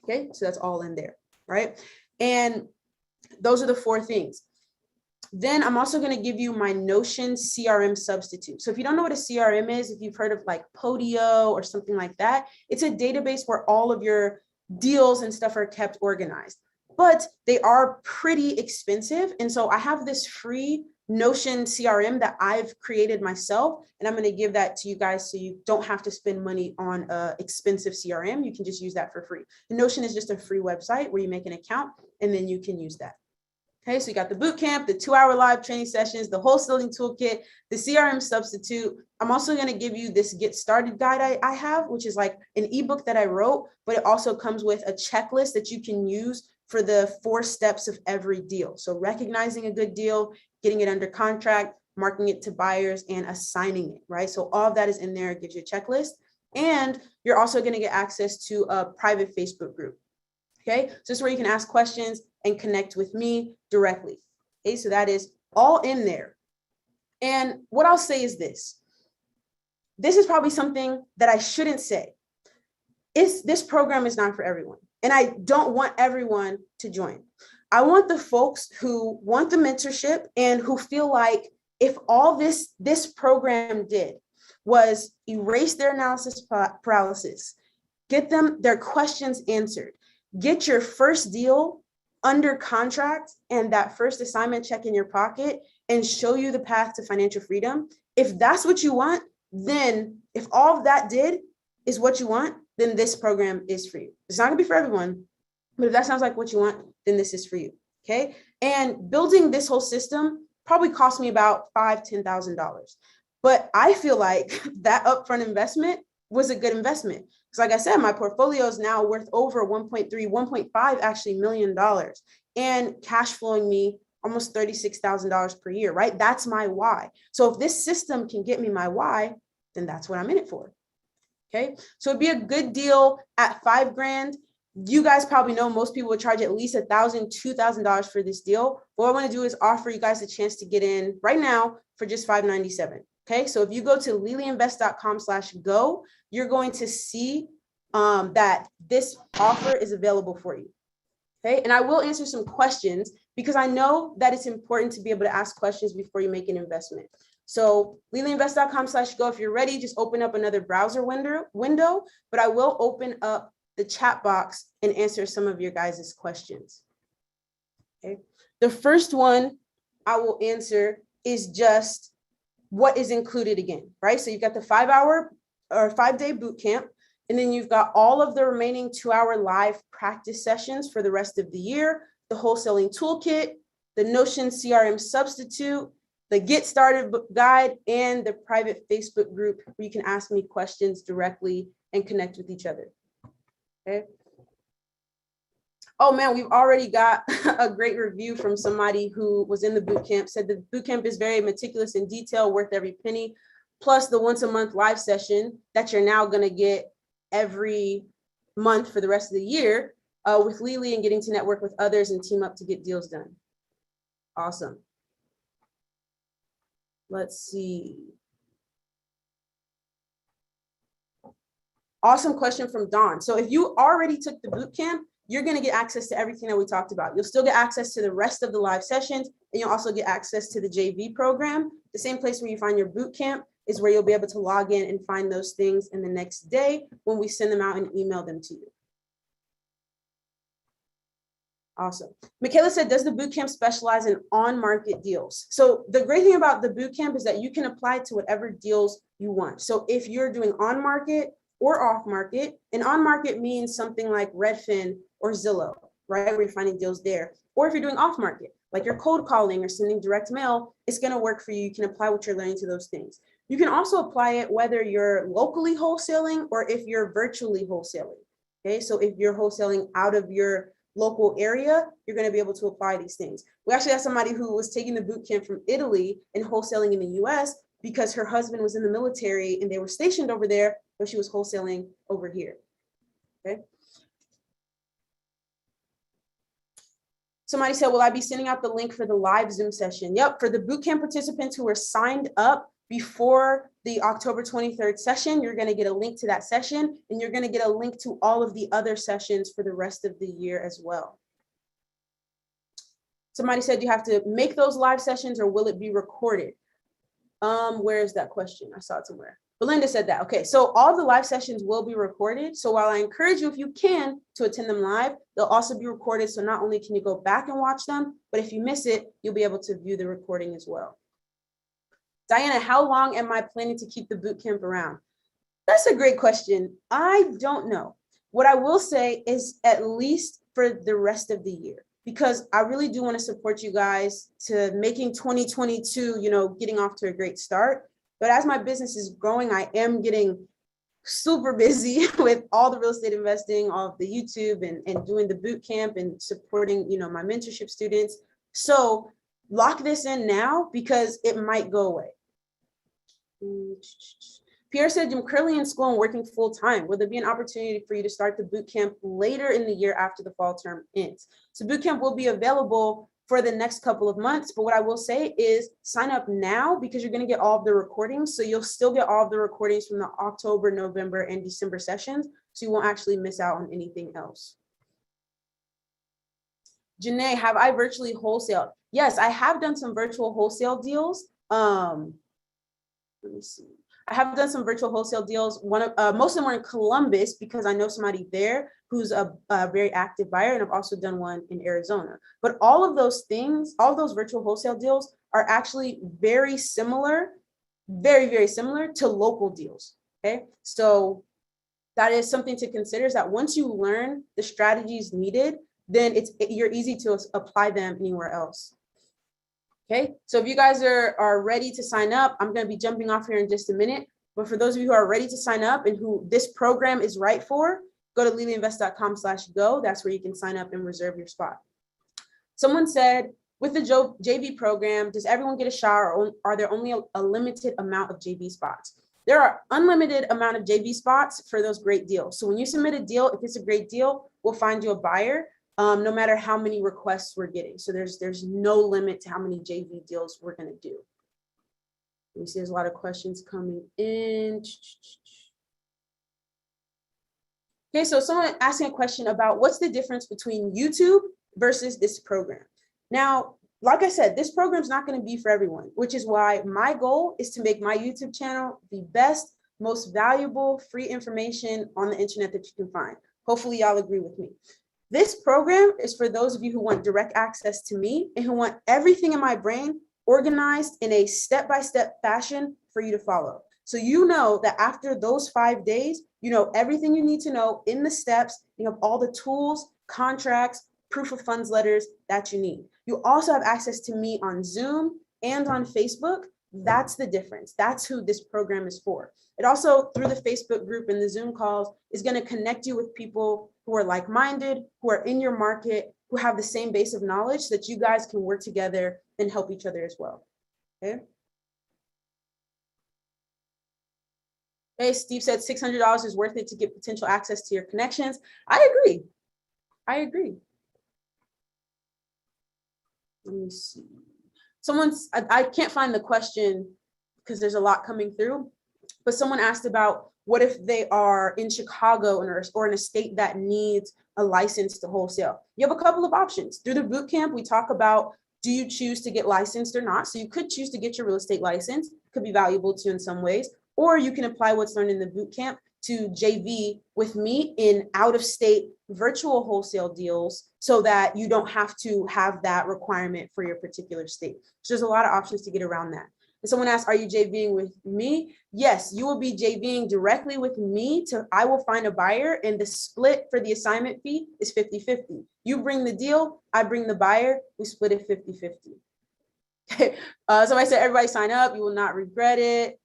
Okay, so that's all in there, right? And those are the 4 things. Then I'm also going to give you my Notion CRM substitute. So if you don't know what a CRM is, if you've heard of like Podio or something like that, it's a database where all of your deals and stuff are kept organized, but they are pretty expensive. And so I have this free Notion CRM that I've created myself, and I'm going to give that to you guys so you don't have to spend money on an expensive CRM. You can just use that for free. The Notion is just a free website where you make an account and then you can use that. Okay, so you got the boot camp, the 2-hour live training sessions, the wholesaling toolkit, the CRM substitute. I'm also going to give you this get started guide I have, which is like an ebook that I wrote, but it also comes with a checklist that you can use for the 4 steps of every deal. So recognizing a good deal, getting it under contract, marking it to buyers, and assigning it, right? So all of that is in there. It gives you a checklist. And you're also going to get access to a private Facebook group. Okay, so this is where you can ask questions and connect with me directly. Okay, so that is all in there. And what I'll say is this. This is probably something that I shouldn't say. This program is not for everyone. And I don't want everyone to join. I want the folks who want the mentorship and who feel like if all this program did was erase their analysis paralysis, get them their questions answered, get your first deal under contract and that first assignment check in your pocket and show you the path to financial freedom. If that's what you want, then if all of that did is what you want, then this program is for you. It's not gonna be for everyone, but if that sounds like what you want, then this is for you, okay? And building this whole system probably cost me about $5,000, $10,000. But I feel like that upfront investment was a good investment. Because like I said, my portfolio is now worth over 1.5 actually $million and cash flowing me almost $36,000 per year, right? That's my why. So if this system can get me my why, then that's what I'm in it for. Okay, so it'd be a good deal at $5,000. You guys probably know most people would charge at least $1,000, $2,000 for this deal. What I want to do is offer you guys a chance to get in right now for just $597. Okay, so if you go to lilyinvest.com/go, you're going to see that this offer is available for you. Okay, and I will answer some questions because I know that it's important to be able to ask questions before you make an investment. So lilyinvest.com/go. If you're ready, just open up another browser window, but I will open up the chat box and answer some of your guys' questions. Okay, the first one I will answer is just what is included again, right? So you've got the 5-hour or 5-day boot camp, and then you've got all of the remaining 2-hour live practice sessions for the rest of the year, the wholesaling toolkit, the Notion CRM substitute, the Get Started guide, and the private Facebook group where you can ask me questions directly and connect with each other. Okay. Oh man, we've already got a great review from somebody who was in the boot camp, said the boot camp is very meticulous in detail, worth every penny, plus the once a month live session that you're now going to get every month for the rest of the year with Lily and getting to network with others and team up to get deals done. Awesome. Let's see. Awesome question from Dawn. So if you already took the boot camp, you're going to get access to everything that we talked about. You'll still get access to the rest of the live sessions, and you'll also get access to the JV program. The same place where you find your boot camp is where you'll be able to log in and find those things in the next day when we send them out and email them to you. Awesome. Michaela said, does the bootcamp specialize in on-market deals? So the great thing about the bootcamp is that you can apply to whatever deals you want. So if you're doing on-market or off-market, and on-market means something like Redfin or Zillow, right? Where you're finding deals there. Or if you're doing off-market, like you're cold calling or sending direct mail, it's going to work for you. You can apply what you're learning to those things. You can also apply it whether you're locally wholesaling or if you're virtually wholesaling. Okay, so if you're wholesaling out of your local area, you're going to be able to apply these things. We actually have somebody who was taking the boot camp from Italy and wholesaling in the US because her husband was in the military and they were stationed over there, but she was wholesaling over here. Okay. Somebody said, will I be sending out the link for the live Zoom session? Yep, for the bootcamp participants who were signed up before the October 23rd session, you're going to get a link to that session, and you're going to get a link to all of the other sessions for the rest of the year as well. Somebody said, do you have to make those live sessions or will it be recorded? Where is that question? I saw it somewhere. Belinda said that. Okay, so all the live sessions will be recorded. So while I encourage you, if you can, to attend them live, they'll also be recorded. So not only can you go back and watch them, but if you miss it, you'll be able to view the recording as well. Diana, how long am I planning to keep the boot camp around? That's a great question. I don't know. What I will say is at least for the rest of the year, because I really do want to support you guys to making 2022, getting off to a great start. But as my business is growing, I am getting super busy with all the real estate investing, all of the YouTube and doing the boot camp and supporting, my mentorship students. So lock this in now because it might go away. Pierre said, I'm currently in school and working full time. Will there be an opportunity for you to start the boot camp later in the year after the fall term ends? So boot camp will be available for the next couple of months. But what I will say is sign up now because you're going to get all of the recordings. So you'll still get all of the recordings from the October, November, and December sessions. So you won't actually miss out on anything else. Janae, have I virtually wholesaled? Yes, I have done some virtual wholesale deals. Let me see. I have done some virtual wholesale deals. Most of them were in Columbus because I know somebody there who's a very active buyer, and I've also done one in Arizona. But all of those things, all of those virtual wholesale deals are actually very similar, very, very similar to local deals. Okay, so that is something to consider, is that once you learn the strategies needed, then you're easy to apply them anywhere else. Okay, so if you guys are ready to sign up, I'm going to be jumping off here in just a minute. But for those of you who are ready to sign up and who this program is right for, go to lilyinvest.com/go. That's where you can sign up and reserve your spot. Someone said, with the JV program, does everyone get a shot, or are there only a limited amount of JV spots? There are unlimited amount of JV spots for those great deals. So when you submit a deal, if it's a great deal, we'll find you a buyer. No matter how many requests we're getting. So there's no limit to how many JV deals we're going to do. Let me see, there's a lot of questions coming in. Okay, so someone asking a question about what's the difference between YouTube versus this program. Now, like I said, this program is not going to be for everyone, which is why my goal is to make my YouTube channel the best, most valuable free information on the internet that you can find. Hopefully y'all agree with me. This program is for those of you who want direct access to me and who want everything in my brain organized in a step-by-step fashion for you to follow. So you know that after those 5 days, you know everything you need to know in the steps. You have all the tools, contracts, proof of funds letters that you need. You also have access to me on Zoom and on Facebook. That's the difference. That's who this program is for. It also, through the Facebook group and the Zoom calls, is going to connect you with people who are like-minded, who are in your market, who have the same base of knowledge so that you guys can work together and help each other as well. Okay. Hey, Steve said $600 is worth it to get potential access to your connections. I agree. I agree. Let me see. I can't find the question because there's a lot coming through, but someone asked about what if they are in Chicago or in a state that needs a license to wholesale. You have a couple of options. Through the boot camp, we talk about, do you choose to get licensed or not? So you could choose to get your real estate license. It could be valuable to you in some ways, or you can apply what's learned in the boot camp to JV with me in out-of-state virtual wholesale deals so that you don't have to have that requirement for your particular state. So there's a lot of options to get around that. And someone asked, are you JVing with me? Yes, you will be JVing directly with me. I will find a buyer, and the split for the assignment fee is 50-50. You bring the deal, I bring the buyer, we split it 50-50. Okay. So I said, everybody sign up, you will not regret it.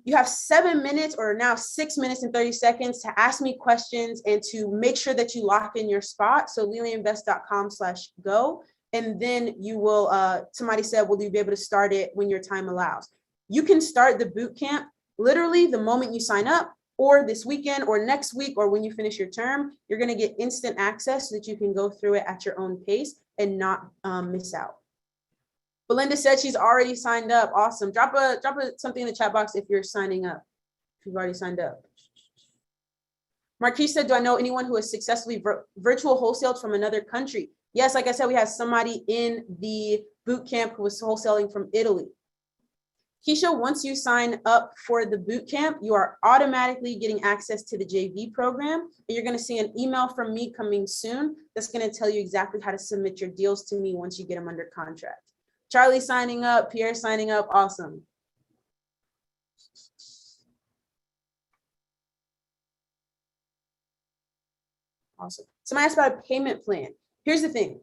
You have 7 minutes or now 6 minutes and 30 seconds to ask me questions and to make sure that you lock in your spot. So liliainvest.com/go. And then you will, somebody said, will you be able to start it when your time allows? You can start the boot camp literally the moment you sign up, or this weekend or next week, or when you finish your term. You're going to get instant access so that you can go through it at your own pace and not miss out. Belinda said she's already signed up. Awesome. Drop something in the chat box if you're signing up, if you've already signed up. Marquise said, do I know anyone who has successfully virtual wholesaled from another country? Yes, like I said, we have somebody in the boot camp who was wholesaling from Italy. Keisha, once you sign up for the boot camp, you are automatically getting access to the JV program. And you're going to see an email from me coming soon that's going to tell you exactly how to submit your deals to me once you get them under contract. Charlie signing up, Pierre signing up, awesome. Awesome. Somebody asked about a payment plan. Here's the thing.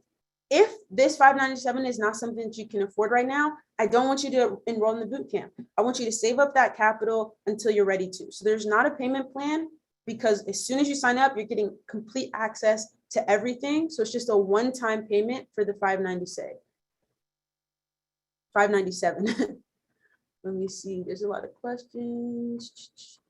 If this $597 is not something that you can afford right now, I don't want you to enroll in the boot camp. I want you to save up that capital until you're ready to. So there's not a payment plan, because as soon as you sign up, you're getting complete access to everything. So it's just a one-time payment for the $597. Let me see. There's a lot of questions.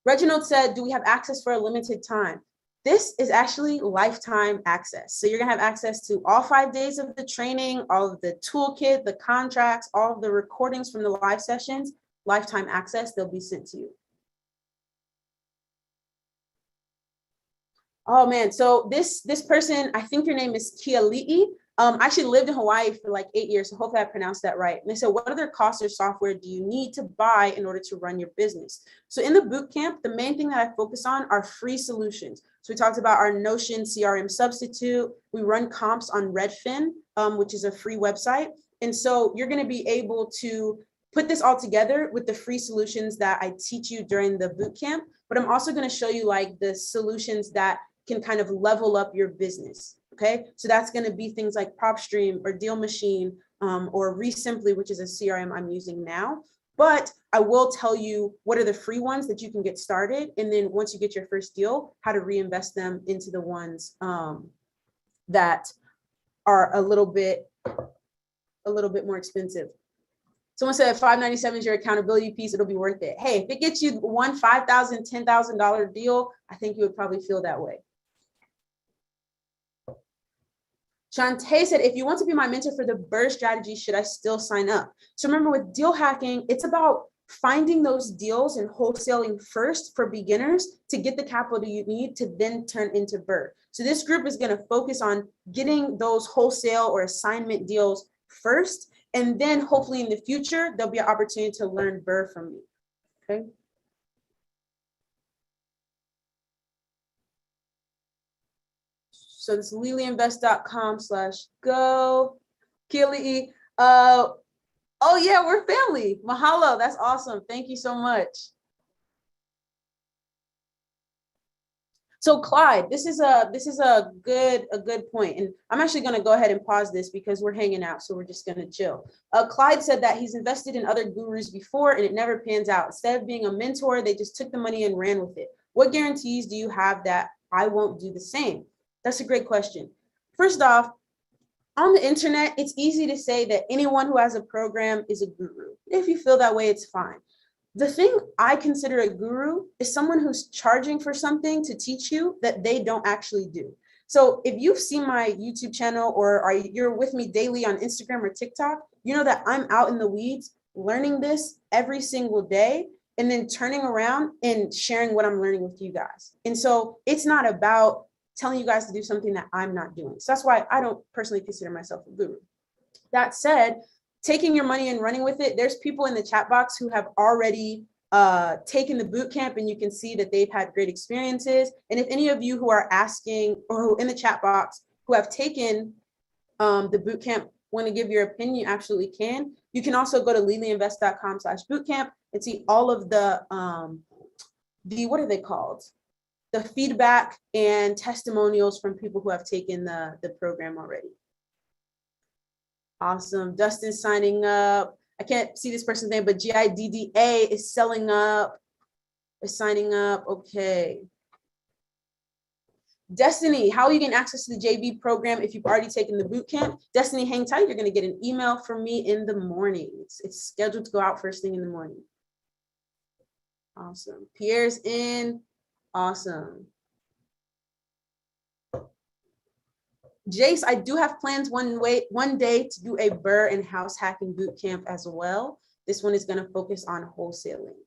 Reginald said, do we have access for a limited time? This is actually lifetime access. So you're gonna have access to all 5 days of the training, all of the toolkit, the contracts, all of the recordings from the live sessions, lifetime access, they'll be sent to you. Oh man, so this person, I think your name is Kiali'i. I actually lived in Hawaii for like 8 years, so hopefully I pronounced that right. And they said, what other costs or software do you need to buy in order to run your business? So in the bootcamp, the main thing that I focus on are free solutions. So we talked about our Notion CRM substitute. We run comps on Redfin, which is a free website. And so you're gonna be able to put this all together with the free solutions that I teach you during the bootcamp. But I'm also gonna show you like the solutions that can kind of level up your business. Okay, so that's going to be things like PropStream or Deal Machine or Resimply, which is a CRM I'm using now. But I will tell you what are the free ones that you can get started. And then once you get your first deal, how to reinvest them into the ones that are a little bit more expensive. Someone said if $597 is your accountability piece, it'll be worth it. Hey, if it gets you one $5,000, $10,000 deal, I think you would probably feel that way. Shantae said, if you want to be my mentor for the BRRRR strategy, should I still sign up? So remember, with deal hacking, it's about finding those deals and wholesaling first for beginners to get the capital you need to then turn into BRRRR. So this group is going to focus on getting those wholesale or assignment deals first, and then hopefully in the future, there'll be an opportunity to learn BRRRR from me, okay? So this is lilyinvest.com/go. Keely, oh yeah, we're family. Mahalo, that's awesome. Thank you so much. So Clyde, this is a good point, and I'm actually going to go ahead and pause this because we're hanging out, so we're just going to chill. Clyde said that he's invested in other gurus before and it never pans out. Instead of being a mentor, they just took the money and ran with it. What guarantees do you have that I won't do the same? That's a great question. First off, on the internet, it's easy to say that anyone who has a program is a guru. If you feel that way, it's fine. The thing I consider a guru is someone who's charging for something to teach you that they don't actually do. So if you've seen my YouTube channel or you're with me daily on Instagram or TikTok, you know that I'm out in the weeds learning this every single day and then turning around and sharing what I'm learning with you guys. And so it's not about telling you guys to do something that I'm not doing. So that's why I don't personally consider myself a guru. That said, taking your money and running with it, there's people in the chat box who have already taken the boot camp, and you can see that they've had great experiences. And if any of you who are asking or who in the chat box who have taken the boot camp want to give your opinion, you absolutely can. You can also go to lilyinvest.com/bootcamp and see all of the what are they called? The feedback and testimonials from people who have taken the program already. Awesome. Dustin signing up. I can't see this person's name, but GIDDA is selling up, is signing up. Okay. Destiny, how are you getting access to the JV program if you've already taken the boot camp? Destiny, hang tight. You're going to get an email from me in the morning. It's scheduled to go out first thing in the morning. Awesome. Pierre's in. Awesome. Jace, I do have plans one day to do a BRRRR and house hacking boot camp as well. This one is going to focus on wholesaling.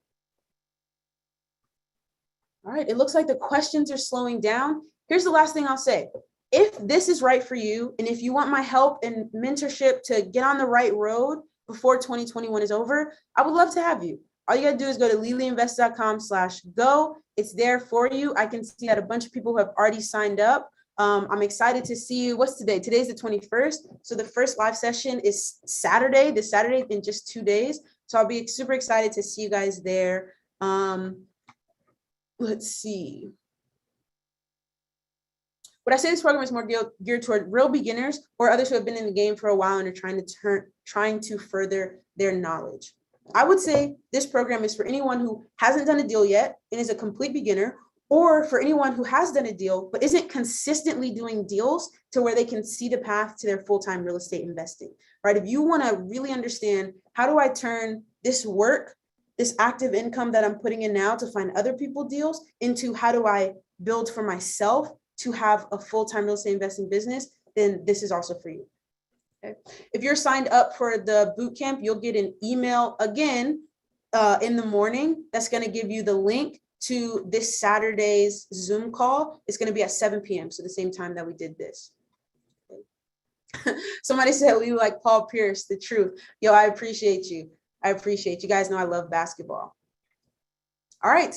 All right, it looks like the questions are slowing down. Here's the last thing I'll say. If this is right for you, and if you want my help and mentorship to get on the right road before 2021 is over, I would love to have you. All you gotta do is go to lilyinvest.com/go. It's there for you. I can see that a bunch of people who have already signed up. I'm excited to see you. What's today? Today's the 21st. So the first live session is Saturday, this Saturday in just 2 days. So I'll be super excited to see you guys there. Let's see. Would I say this program is more geared toward real beginners or others who have been in the game for a while and are trying to further their knowledge? I would say this program is for anyone who hasn't done a deal yet and is a complete beginner, or for anyone who has done a deal but isn't consistently doing deals to where they can see the path to their full-time real estate investing, right? If you want to really understand, how do I turn this work, this active income that I'm putting in now to find other people deals, into how do I build for myself to have a full-time real estate investing business, then this is also for you. Okay. If you're signed up for the boot camp, you'll get an email again in the morning that's going to give you the link to this Saturday's Zoom call. It's going to be at 7 p.m. So the same time that we did this. Okay. Somebody said we like Paul Pierce, the truth. Yo, I appreciate you. I appreciate you. Guys know I love basketball. All right.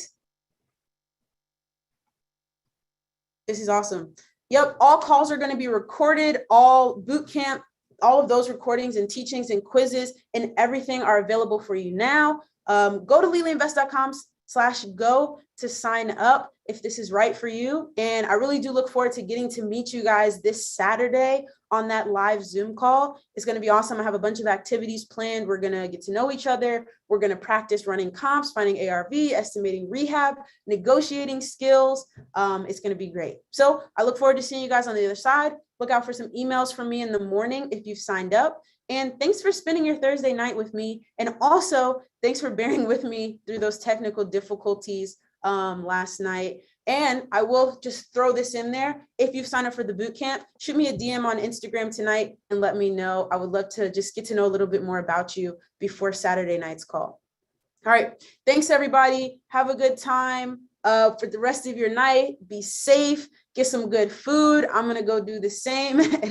This is awesome. Yep, all calls are going to be recorded. All boot camp, all of those recordings and teachings and quizzes and everything are available for you now. Go to lilyinvest.com/go to sign up if this is right for you. And I really do look forward to getting to meet you guys this Saturday on that live Zoom call. It's going to be awesome. I have a bunch of activities planned. We're going to get to know each other. We're going to practice running comps, finding ARV, estimating rehab, negotiating skills. It's going to be great. So I look forward to seeing you guys on the other side. Look out for some emails from me in the morning if you've signed up. And thanks for spending your Thursday night with me. And also, thanks for bearing with me through those technical difficulties last night. And I will just throw this in there. If you've signed up for the boot camp, shoot me a DM on Instagram tonight and let me know. I would love to just get to know a little bit more about you before Saturday night's call. All right. Thanks, everybody. Have a good time for the rest of your night. Be safe. Get some good food. I'm going to go do the same. And